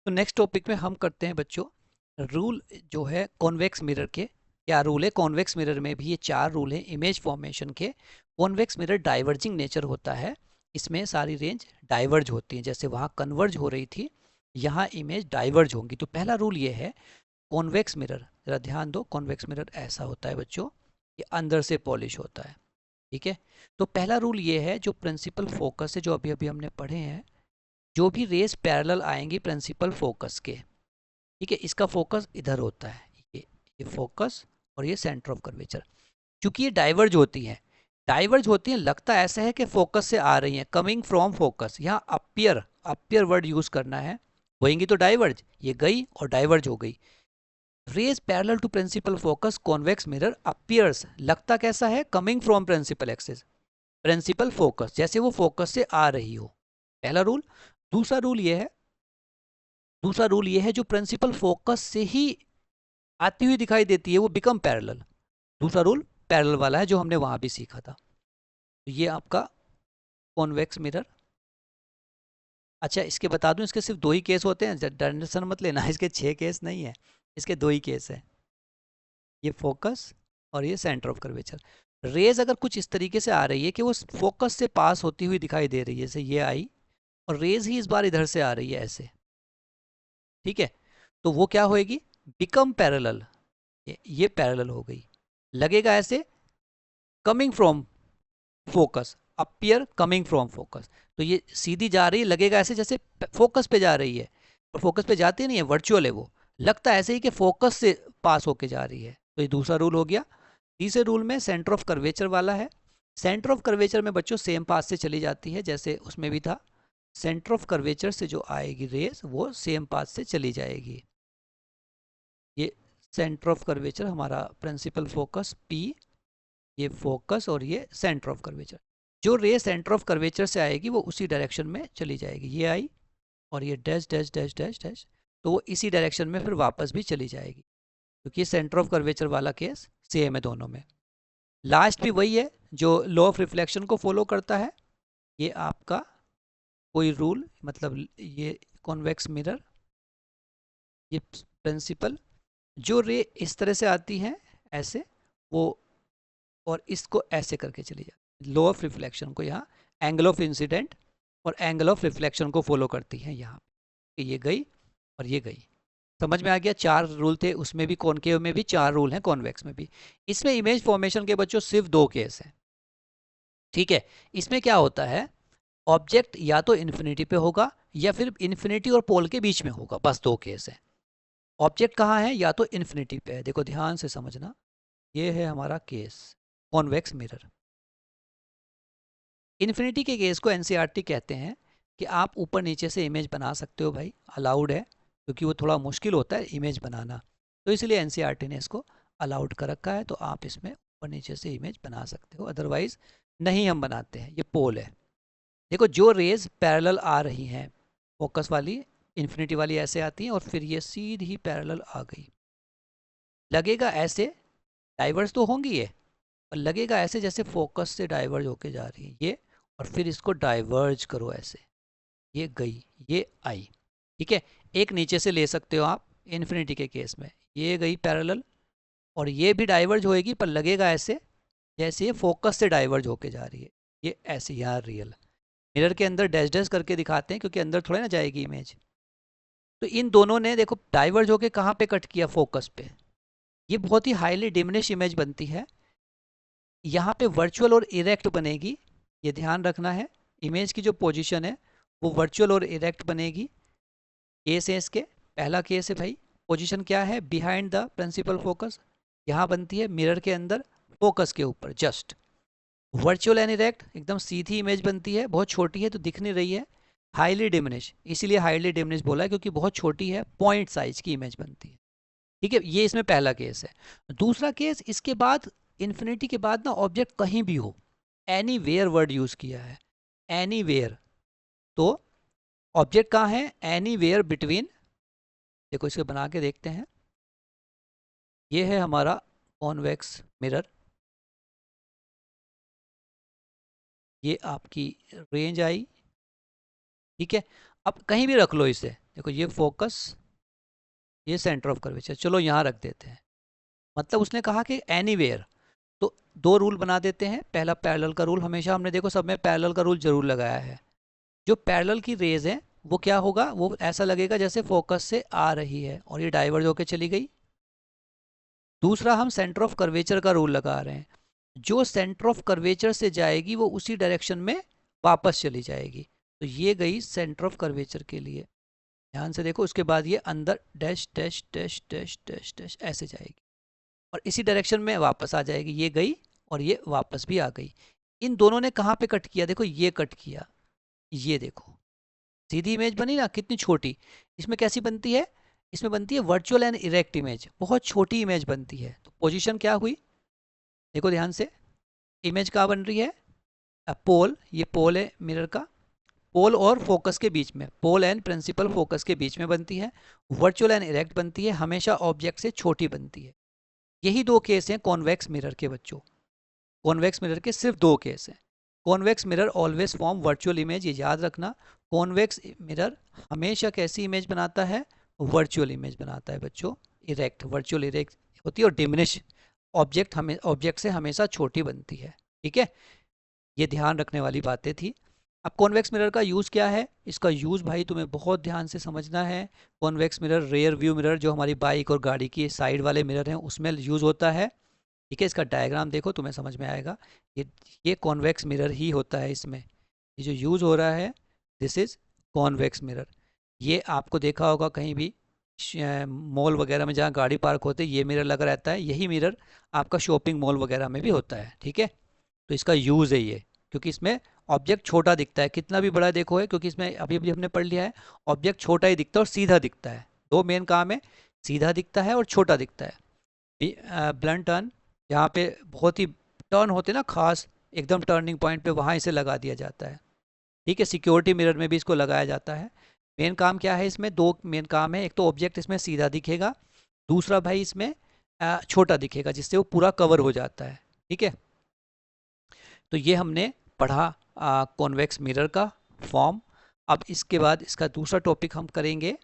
तो next topic में हम करते हैं बच्चों रूल जो है कॉन्वेक्स मिरर के। क्या रूल है कॉन्वेक्स मिरर में भी? ये 4 रूल हैं इमेज फॉर्मेशन के। कॉन्वेक्स मिरर डाइवर्जिंग नेचर होता है, इसमें सारी रेंज डाइवर्ज होती है, जैसे वहाँ कन्वर्ज हो रही थी यहाँ इमेज डाइवर्ज होंगी। तो पहला रूल ये है कॉन्वेक्स मिरर, जरा ध्यान दो, कॉन्वेक्स मिरर ऐसा होता है बच्चों, ये अंदर से पॉलिश होता है। ठीक है, तो पहला रूल ये है जो प्रिंसिपल फोकस है, जो अभी अभी हमने पढ़े हैं, जो भी रेस पैरेलल आएंगी प्रिंसिपल फोकस के, ठीक है, इसका फोकस इधर होता है, ये फोकस और ये सेंटर ऑफ कर्वेचर। क्योंकि ये डाइवर्ज होती हैं, लगता ऐसा है कि फोकस से आ रही हैं, कमिंग फ्रॉम फोकस, यहाँ अपियर अपियर वर्ड यूज करना है, होएंगी तो डाइवर्ज, ये गई और डाइवर्ज हो गई। Rays parallel to principal focus convex mirror appears, लगता कैसा है, coming from principal axis, principal focus, जैसे वो फोकस से आ रही हो, पहला रूल। दूसरा रूल ये है, दूसरा रूल ये है जो प्रिंसिपल फोकस से ही आती हुई दिखाई देती है वो बिकम पैरेलल। दूसरा रूल पैरेलल वाला है जो हमने वहां भी सीखा था। तो ये आपका कॉन्वेक्स मिरर। अच्छा इसके बता दूं, इसके सिर्फ 2 ही केस होते हैं, टेंशन मत लेना, इसके 6 केस नहीं है, इसके 2 ही केस है, ये फोकस और ये सेंटर ऑफ कर्वेचर। रेज अगर कुछ इस तरीके से आ रही है कि वो फोकस से पास होती हुई दिखाई दे रही है, जैसे ये आई और रेज ही इस बार इधर से आ रही है ऐसे, ठीक है, तो वो क्या होएगी, बिकम पैरेलल, ये पैरेलल हो गई, लगेगा ऐसे, coming from focus, appear coming from focus, तो ये सीधी जा रही है, लगेगा ऐसे जैसे फोकस पे जा रही है, और फोकस पे जाती नहीं है, वर्चुअल है वो, लगता है ऐसे ही कि फोकस से पास होके जा रही है। तो ये दूसरा रूल हो गया। तीसरे रूल में सेंटर ऑफ कर्वेचर वाला है। सेंटर ऑफ कर्वेचर में बच्चों सेम पाथ से चली जाती है जैसे उसमें भी था, सेंटर ऑफ कर्वेचर से जो आएगी रेस वो सेम पाथ से चली जाएगी। ये सेंटर ऑफ कर्वेचर हमारा प्रिंसिपल फोकस P, ये फोकस और ये सेंटर ऑफ कर्वेचर, जो रे सेंटर ऑफ कर्वेचर से आएगी वो उसी डायरेक्शन में चली जाएगी, ये आई और ये dash dash dash dash dash, तो वो इसी डायरेक्शन में फिर वापस भी चली जाएगी, क्योंकि सेंटर ऑफ कर्वेचर वाला केस सेम है दोनों में। लास्ट भी वही है जो लॉ ऑफ रिफ्लेक्शन को फॉलो करता है, ये आपका कोई रूल, मतलब ये कॉन्वेक्स मिरर, ये प्रिंसिपल, जो रे इस तरह से आती है ऐसे, वो और इसको ऐसे करके चली जाती, लॉ ऑफ रिफ्लेक्शन को यहाँ एंगल ऑफ इंसिडेंट और एंगल ऑफ रिफ्लेक्शन को फॉलो करती है यहाँ, ये गई और ये गई। समझ में आ गया? 4 रूल थे उसमें भी, कॉनकेव में भी 4 रूल हैं, कॉन्वेक्स में भी। इसमें इमेज फॉर्मेशन के बच्चों सिर्फ 2 केस हैं, ठीक है। इसमें क्या होता है, ऑब्जेक्ट या तो इन्फिनिटी पे होगा या फिर इन्फिनिटी और पोल के बीच में होगा, बस 2 केस है। ऑब्जेक्ट कहाँ है, या तो इन्फिनिटी पे है, देखो ध्यान से समझना, ये है हमारा केस कॉन्वेक्स मिरर। इन्फिनिटी के केस को एनसीईआरटी कहते हैं कि आप ऊपर नीचे से इमेज बना सकते हो भाई, अलाउड है, क्योंकि वो थोड़ा मुश्किल होता है इमेज बनाना, तो इसलिए एनसीईआरटी ने इसको अलाउड कर रखा है, तो आप इसमें ऊपर नीचे से इमेज बना सकते हो, अदरवाइज नहीं हम बनाते हैं। ये पोल है, देखो जो रेज पैरेलल आ रही हैं, फोकस वाली इन्फिनिटी वाली ऐसे आती हैं और फिर ये सीधी पैरेलल आ गई, लगेगा ऐसे, डाइवर्स तो होंगी ये, और लगेगा ऐसे जैसे फोकस से डाइवर्ज होके जा रही है ये, और फिर इसको डाइवर्ज करो ऐसे, ये गई, ये आई, ठीक है। एक नीचे से ले सकते हो आप इन्फिनिटी के केस में, ये गई पैरेलल और ये भी डाइवर्ज होएगी, पर लगेगा ऐसे जैसे ये फोकस से डाइवर्ज होके जा रही है, ये ऐसे यार रियल मिरर के अंदर डैश डैश करके दिखाते हैं क्योंकि अंदर थोड़ा ना जाएगी इमेज। तो इन दोनों ने देखो डाइवर्ज होके कहाँ पे कट किया, फोकस पे, ये बहुत ही हाईली डिमिनिश इमेज बनती है, यहाँ पे वर्चुअल और इरेक्ट बनेगी, ये ध्यान रखना है, इमेज की जो पोजीशन है वो वर्चुअल और इरेक्ट बनेगी। केस है इसके, पहला केस है भाई, पोजीशन क्या है, बिहाइंड द प्रिंसिपल फोकस, यहाँ बनती है मिरर के अंदर फोकस के ऊपर जस्ट। वर्चुअल एंड इरेक्ट, एकदम सीधी इमेज बनती है, बहुत छोटी है तो दिख नहीं रही है, हाईली डिमिनिश, इसीलिए हाईली डिमिनिश बोला है क्योंकि बहुत छोटी है, पॉइंट साइज की इमेज बनती है, ठीक है। ये इसमें पहला केस है। दूसरा केस, इसके बाद इन्फिनिटी के बाद ना ऑब्जेक्ट कहीं भी हो, एनी वेयर वर्ड यूज किया है, एनी वेयर, तो ऑब्जेक्ट कहाँ है, एनी वेयर बिटवीन, देखो इसको बना के देखते हैं, ये है हमारा कॉन्वेक्स मिरर, ये आपकी रेंज आई, ठीक है। अब कहीं भी रख लो इसे, देखो ये फोकस, ये सेंटर ऑफ कर्वेचर, चलो यहाँ रख देते हैं। मतलब उसने कहा कि एनीवेयर, तो दो रूल बना देते हैं। पहला पैरेलल का रूल, हमेशा हमने देखो सब में पैरेलल का रूल जरूर लगाया है। जो पैरेलल की रेज है वो क्या होगा, वो ऐसा लगेगा जैसे फोकस से आ रही है और ये डाइवर्ज होकर चली गई। दूसरा, हम सेंटर ऑफ कर्वेचर का रूल लगा रहे हैं, जो सेंटर ऑफ कर्वेचर से जाएगी वो उसी डायरेक्शन में वापस चली जाएगी। तो ये गई सेंटर ऑफ कर्वेचर के लिए, ध्यान से देखो। उसके बाद ये अंदर dash dash dash dash dash dash ऐसे जाएगी और इसी डायरेक्शन में वापस आ जाएगी। ये गई और ये वापस भी आ गई। इन दोनों ने कहाँ पे कट किया, देखो ये कट किया, ये देखो सीधी इमेज बनी ना, कितनी छोटी। इसमें कैसी बनती है, इसमें बनती है वर्चुअल एंड इरेक्ट इमेज, बहुत छोटी इमेज बनती है। तो पोजीशन क्या हुई, देखो ध्यान से, इमेज कहाँ बन रही है, पोल, ये पोल है मिरर का, पोल और फोकस के बीच में, पोल एंड प्रिंसिपल फोकस के बीच में बनती है। वर्चुअल एंड इरेक्ट बनती है, हमेशा ऑब्जेक्ट से छोटी बनती है। यही दो केस हैं कॉन्वेक्स मिरर के बच्चों, कॉन्वेक्स मिरर के सिर्फ दो केस हैं। Convex mirror always form virtual image, ये याद रखना। कॉन्वेक्स मिरर हमेशा कैसी इमेज बनाता है, वर्चुअल इमेज बनाता है बच्चों। इरेक्ट, वर्चुअल इरेक्ट होती है और डिमिनिश, ऑब्जेक्ट से हमेशा छोटी बनती है। ठीक है, ये ध्यान रखने वाली बातें थी। अब कॉन्वेक्स मिरर का यूज़ क्या है, इसका यूज़ भाई तुम्हें बहुत ध्यान से समझना है। Convex mirror rear view mirror, जो हमारी बाइक और गाड़ी की साइड वाले मिरर हैं उसमें यूज़ होता है। ठीक है, इसका डायग्राम देखो तुम्हें समझ में आएगा। ये कॉन्वेक्स मिरर ही होता है इसमें। ये जो यूज़ हो रहा है, दिस इज़ कॉन्वेक्स मिरर। ये आपको देखा होगा कहीं भी मॉल वगैरह में जहाँ गाड़ी पार्क होते हैं, ये मिरर लगा रहता है। यही मिरर आपका शॉपिंग मॉल वगैरह में भी होता है। ठीक है, तो इसका यूज़ है ये, क्योंकि इसमें ऑब्जेक्ट छोटा दिखता है, कितना भी बड़ा देखो है, क्योंकि इसमें अभी अभी हमने पढ़ लिया है ऑब्जेक्ट छोटा ही दिखता है और सीधा दिखता है। दो मेन काम है, सीधा दिखता है और छोटा दिखता है। ब्लंट टर्न, जहाँ पे बहुत ही टर्न होते हैं ना खास, एकदम टर्निंग पॉइंट पे, वहाँ इसे लगा दिया जाता है। ठीक है, सिक्योरिटी मिरर में भी इसको लगाया जाता है। मेन काम क्या है इसमें, दो मेन काम है। एक तो ऑब्जेक्ट इसमें सीधा दिखेगा, दूसरा भाई इसमें छोटा दिखेगा, जिससे वो पूरा कवर हो जाता है। ठीक है, तो ये हमने पढ़ा कॉन्वेक्स मिरर का फॉर्म। अब इसके बाद इसका दूसरा टॉपिक हम करेंगे